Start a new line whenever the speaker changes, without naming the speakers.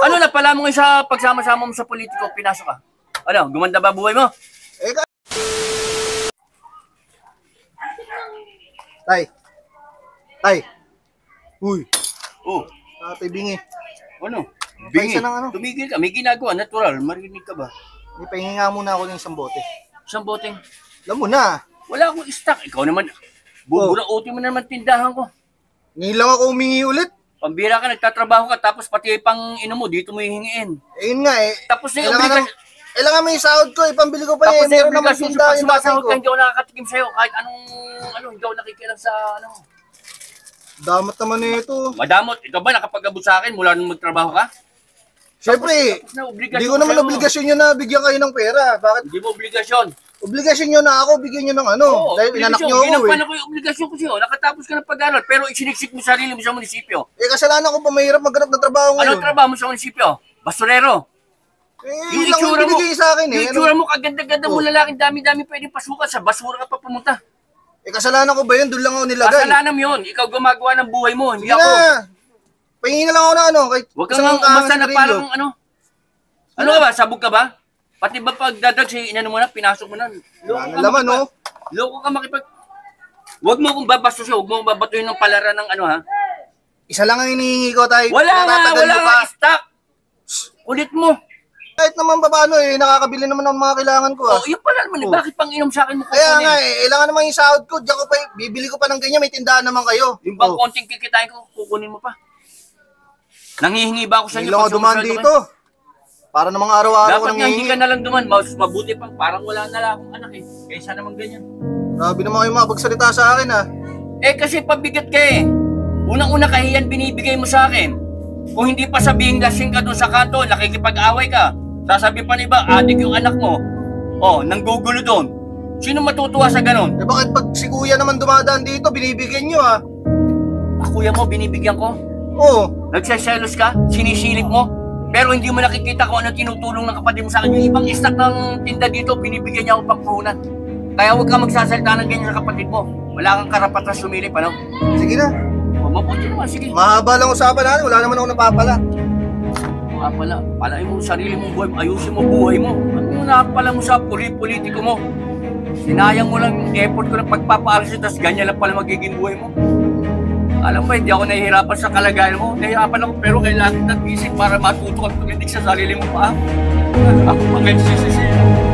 Ano na pala mo ngayon sa pagsama-sama mo sa politiko, pinasok ka? Ano, gumanda ba buhay mo?
Tay. Tay. Uy.
Oh.
Tatay Bingi.
Ano?
Bingi. Ano?
Tumigil ka. May ginagawa. Natural. Marinig ka ba?
May pahinga muna ako ng isang bote.
Isang boteng?
Alam mo na.
Wala akong stock. Ikaw naman. Bubura-uti mo naman tindahan ko.
Ngayon lang ako humingi ulit.
Pambira ka, nagtatrabaho ka, tapos pati pang ino mo, dito mo hihingiin.
Eh yun nga eh.
Tapos na yung obligasyon.
Kailangan may sahod ko eh. Pambili ko pa
Tapos
eh. Meron naman tindahan yung tatay
sumasahod
ko.
ka, hindi ako nakakatikim sa'yo. Kahit anong, hindi ako nakikialam sa,
Damot naman na ito.
Madamot. Ikaw ba nakapag-abot sa akin mula nung magtrabaho ka?
Siyempre, hindi ko naman obligasyon nyo na bigyan kayo ng pera. Bakit?
Hindi mo obligasyon.
Obligasyon nyo na ako, bigyan nyo ng ano.
Oo,
dahil inanak nyo ako eh.
Ginampanan ko yung obligasyon ko sa'yo. Nakatapos ka ng pag-aaral, pero isiniksik mo sarili mo sa munisipyo.
Eh, kasalanan ko pa mahirap maghanap ng trabaho ngayon.
Anong trabaho mo sa munisipyo? Basurero.
Eh, yun lang yung binigay sa akin eh.
Yung itsura mo, kaganda-ganda mo lalaking dami-dami pwedeng pasukan. Sa basura ka pa pumunta.
Eh, kasalanan ko ba yun? Doon lang ako nilagay.
Kasalanan mo yun. Ikaw gumagawa ng buhay mo, hindi
Sige
ako.
na. Pahingin na lang ako na ano.
Huwag kang umasa na parang ano. Ano ka ba? Sabog ka ba? Pati ba pagdadag si inano mo na, pinasok mo na.
Laman, no?
Loko ka makipag... Huwag mo akong babastos, huwag mo akong babatuhin ng palaran ng ano ha.
Isa lang ang hinihingi ko tayo.
Wala nga stock. Ulit mo.
Kahit naman pa paano eh, nakakabili naman ng mga kailangan ko ah.
Oh, yun pala naman eh. Bakit pang inom sa akin mo kukunin?
Kaya nga eh, kailangan naman yung sahod ko. Diyan ko pa, bibili ko pa ng ganyan, may tindahan naman kayo.
Yung bang konting kikitain ko, kukunin mo pa. Nanghihingi ba ako sa inyo?
Hindi lang ako dumaan dito. Para namang araw-araw ko
dapat nga
nanghihingi.
hindi ka na lang duman. Mas mabuti pang parang wala na lang akong anak eh. Kaysa naman ganyan.
Grabe naman kayo makapagsalita sa akin ah.
Eh kasi pabigat ka eh. Unang-una kahiyan binibigay mo sa akin. Kung hindi pa sabihin lasing ka doon sa kanto, nakikipag-away ka. Sasabi pa ni ba, adik yung anak mo. Oh, nanggugulo doon. Sino matutuwa sa ganon?
Eh bakit pag si kuya naman dumadaan dito, binibigyan nyo ah?
Kuya mo, binibigyan ko?
Oo.
Nagseselos ka? Sinisilip mo? Pero hindi mo nakikita kung ano tinutulong ng kapatid mo sa akin. Yung ibang stock ng tinda dito, binibigyan niya ako pangpuhunan. Kaya huwag ka magsasalita ng ganyan sa kapatid mo. Wala kang karapatan sumilip, ano?
Sige na.
O, mabuti naman, sige.
Mahaba lang usapan natin, wala naman ako napapala.
Pala, palain mo sarili mong buhay mo, ayusin mo buhay mo. Ano yung nakapala mo sa politiko mo? Sinayang mo lang yung effort ko ng pagpapaaral siya, tapos ganyan lang pala magiging buhay mo. Alam mo, hindi ako nahihirapan sa kalagayan mo. Nahihirapan ako, pero kailangan na't isip para matuto at tumitig sa sarili mo pa. Ako pa ngayon sisisiyo.